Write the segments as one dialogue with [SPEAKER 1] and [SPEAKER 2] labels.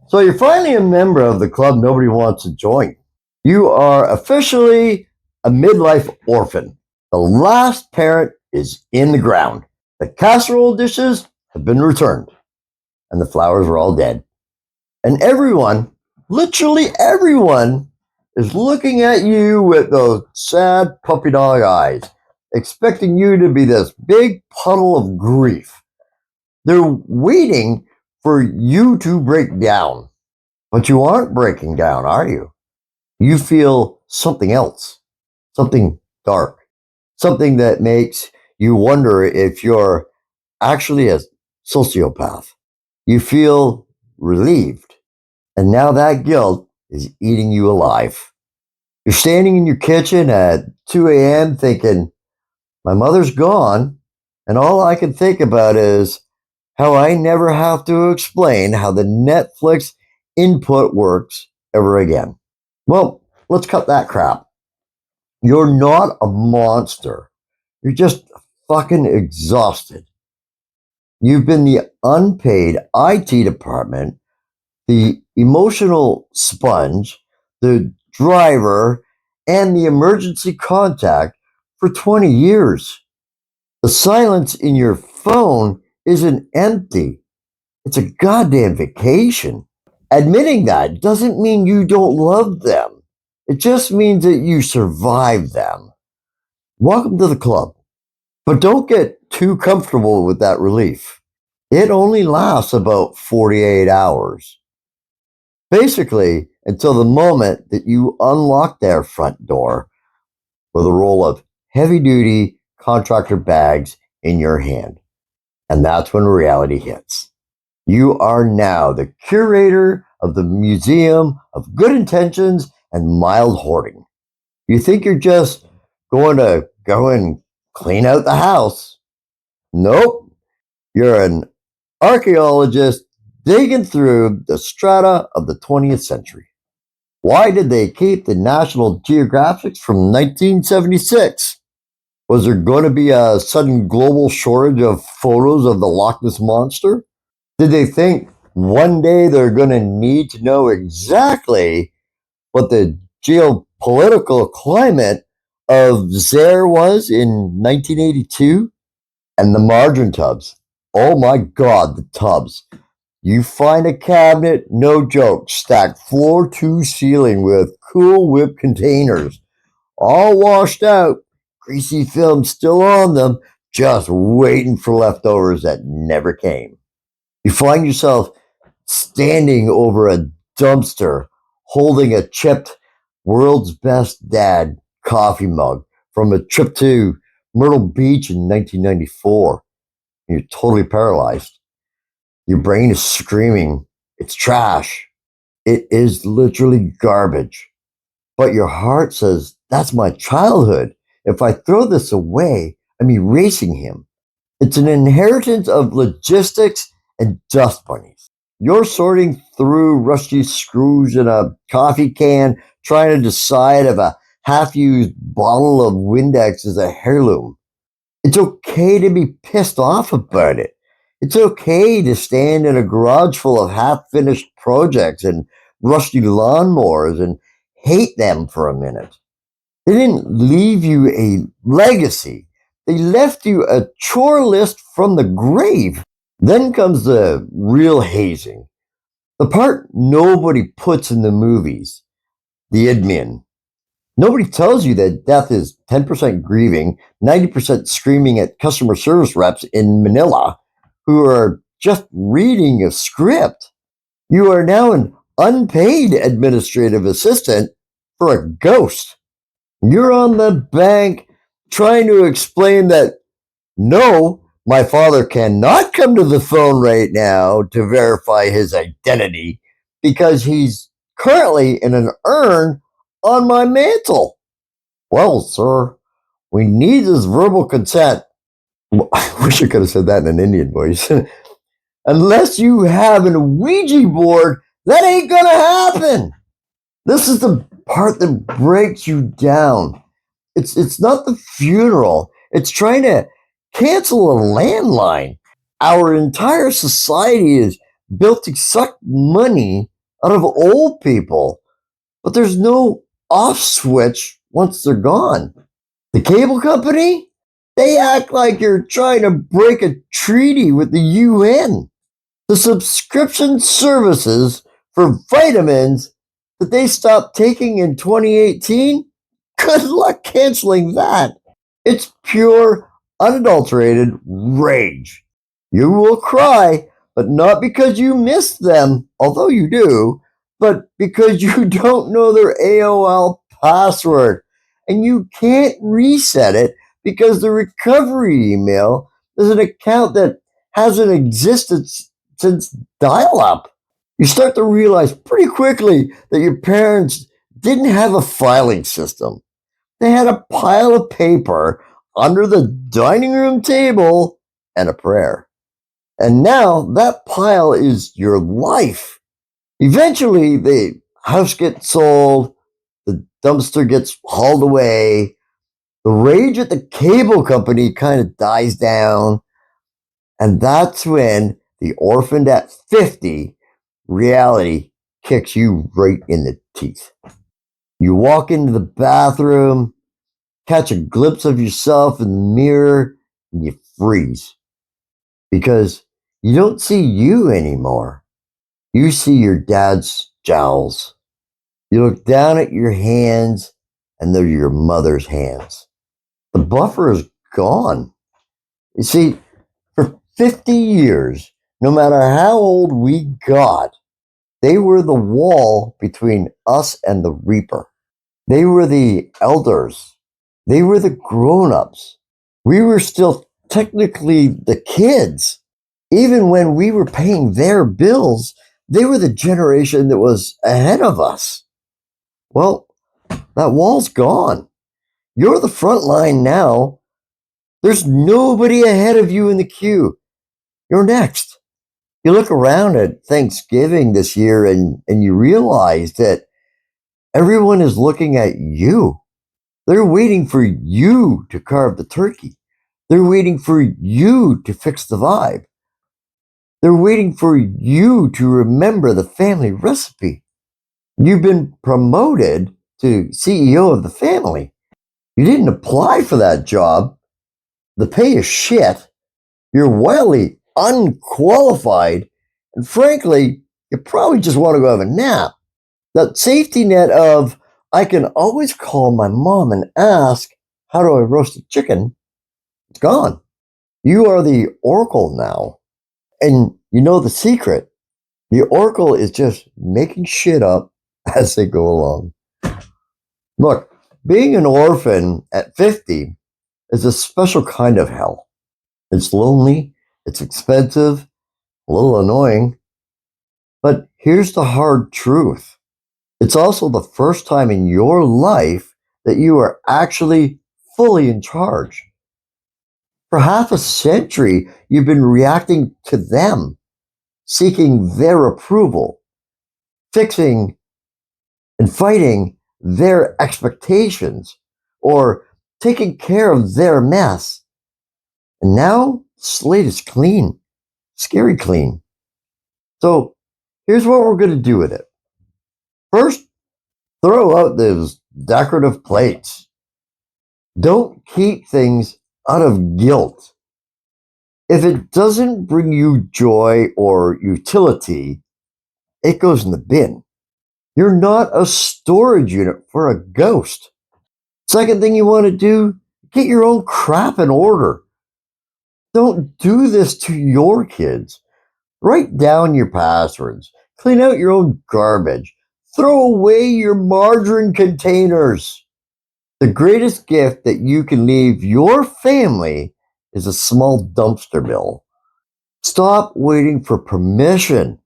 [SPEAKER 1] So you're finally a member of the club nobody wants to join. You are officially a midlife orphan. The last parent is in the ground. The casserole dishes have been returned, and the flowers are all dead. And everyone, literally everyone, is looking at you with those sad puppy dog eyes, expecting you to be this big puddle of grief. They're waiting for you to break down. But you aren't breaking down, are you? You feel something else, something dark, something that makes you wonder if you're actually a sociopath. You feel relieved, and now that guilt is eating you alive. You're standing in your kitchen at 2 a.m. thinking, my mother's gone, and all I can think about is how I never have to explain how the Netflix input works ever again. Well, let's cut that crap. You're not a monster. You're just fucking exhausted. You've been the unpaid IT department, the emotional sponge, the driver, and the emergency contact for 20 years. The silence in your phone isn't empty. It's a goddamn vacation. Admitting that doesn't mean you don't love them. It just means that you survive them. Welcome to the club. But don't get too comfortable with that relief. It only lasts about 48 hours. Basically, until the moment that you unlock their front door with a roll of heavy duty contractor bags in your hand. And that's when reality hits. You are now the curator of the Museum of Good Intentions and Mild Hoarding. You think you're just going to go and clean out the house. Nope. You're an archaeologist digging through the strata of the 20th century. Why did they keep the National Geographics from 1976? Was there going to be a sudden global shortage of photos of the Loch Ness Monster? Did they think one day they're going to need to know exactly what the geopolitical climate of Zaire was in 1982? And the margarine tubs. Oh my God, the tubs. You find a cabinet, no joke, stacked floor to ceiling with Cool Whip containers, all washed out, greasy film still on them, just waiting for leftovers that never came. You find yourself standing over a dumpster holding a chipped World's Best Dad coffee mug from a trip to Myrtle Beach in 1994. You're totally paralyzed. Your brain is screaming, it's trash. It is literally garbage. But your heart says, that's my childhood. If I throw this away, I'm erasing him. It's an inheritance of logistics and dust bunnies. You're sorting through rusty screws in a coffee can, trying to decide if a half-used bottle of Windex is a heirloom. It's okay to be pissed off about it. It's okay to stand in a garage full of half-finished projects and rusty lawnmowers and hate them for a minute. They didn't leave you a legacy. They left you a chore list from the grave. Then comes the real hazing. The part nobody puts in the movies. The admin. Nobody tells you that death is 10% grieving, 90% screaming at customer service reps in Manila who are just reading a script. You are now an unpaid administrative assistant for a ghost. You're on the bank trying to explain that no, my father cannot come to the phone right now to verify his identity because he's currently in an urn on my mantle. Well, sir, we need his verbal consent. I wish I could have said that in an Indian voice. Unless you have an Ouija board, that ain't gonna happen. This is the part that breaks you down. It's not the funeral. It's trying to cancel a landline. Our entire society is built to suck money out of old people, but there's no off switch once they're gone. The cable company, they act like you're trying to break a treaty with the UN. The subscription services for vitamins that they stopped taking in 2018, good luck canceling that. It's pure, unadulterated rage. You will cry, but not because you miss them, although you do, but because you don't know their AOL password. And you can't reset it because the recovery email is an account that hasn't existed since dial up. You start to realize pretty quickly that your parents didn't have a filing system. They had a pile of paper under the dining room table and a prayer. And now that pile is your life. Eventually, the house gets sold, the dumpster gets hauled away, the rage at the cable company kind of dies down, and that's when the orphaned at 50 reality kicks you right in the teeth. You walk into the bathroom, catch a glimpse of yourself in the mirror, and you freeze because you don't see you anymore. You see your dad's jowls. You look down at your hands, and they're your mother's hands. The buffer is gone. You see, for 50 years, no matter how old we got, they were the wall between us and the Reaper. They were the elders. They were the grown-ups. We were still technically the kids. Even when we were paying their bills, they were the generation that was ahead of us. Well, that wall's gone. You're the front line now. There's nobody ahead of you in the queue. You're next. You look around at Thanksgiving this year and you realize that everyone is looking at you. They're waiting for you to carve the turkey. They're waiting for you to fix the vibe. They're waiting for you to remember the family recipe. You've been promoted to CEO of the family. You didn't apply for that job. The pay is shit. You're wildly unqualified. And frankly, you probably just want to go have a nap. That safety net of, I can always call my mom and ask, how do I roast a chicken? It's gone. You are the Oracle now. And you know the secret. The Oracle is just making shit up as they go along. Look, being an orphan at 50 is a special kind of hell. It's lonely, it's expensive, a little annoying. But here's the hard truth. It's also the first time in your life that you are actually fully in charge. For half a century, you've been reacting to them, seeking their approval, fixing and fighting their expectations, or taking care of their mess. And now, slate is clean, scary clean. So here's what we're going to do with it. First, throw out those decorative plates. Don't keep things out of guilt. If it doesn't bring you joy or utility, it goes in the bin. You're not a storage unit for a ghost. Second thing you want to do, get your own crap in order. Don't do this to your kids. Write down your passwords. Clean out your own garbage. Throw away your margarine containers. The greatest gift that you can leave your family is a small dumpster bill. Stop waiting for permission.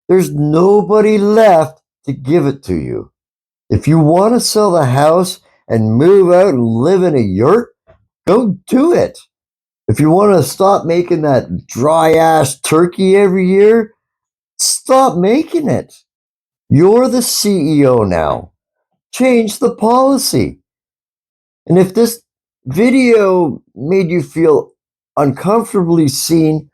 [SPEAKER 1] There's nobody left to give it to you. If you want to sell the house and move out and live in a yurt, go do it. If you want to stop making that dry ass turkey every year, stop making it. You're the CEO now. Change the policy. And if this video made you feel uncomfortably seen,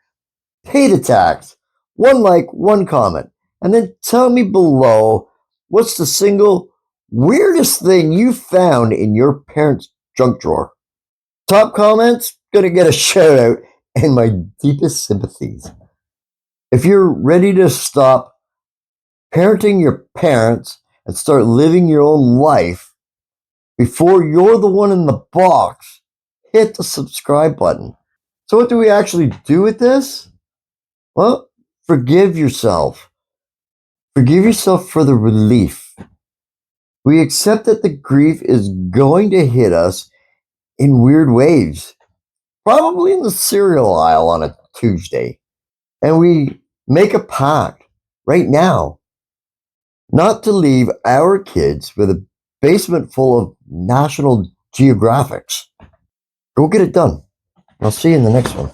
[SPEAKER 1] pay the tax. One like, one comment. And then tell me below, what's the single weirdest thing you found in your parents' junk drawer? Top comments, gonna get a shout out and my deepest sympathies. If you're ready to stop parenting your parents and start living your own life before you're the one in the box, hit the subscribe button. So, what do we actually do with this? Well, forgive yourself. Forgive yourself for the relief. We accept that the grief is going to hit us in weird waves, probably in the cereal aisle on a Tuesday. And we make a pact right now not to leave our kids with a basement full of National Geographics. Go get it done. I'll see you in the next one.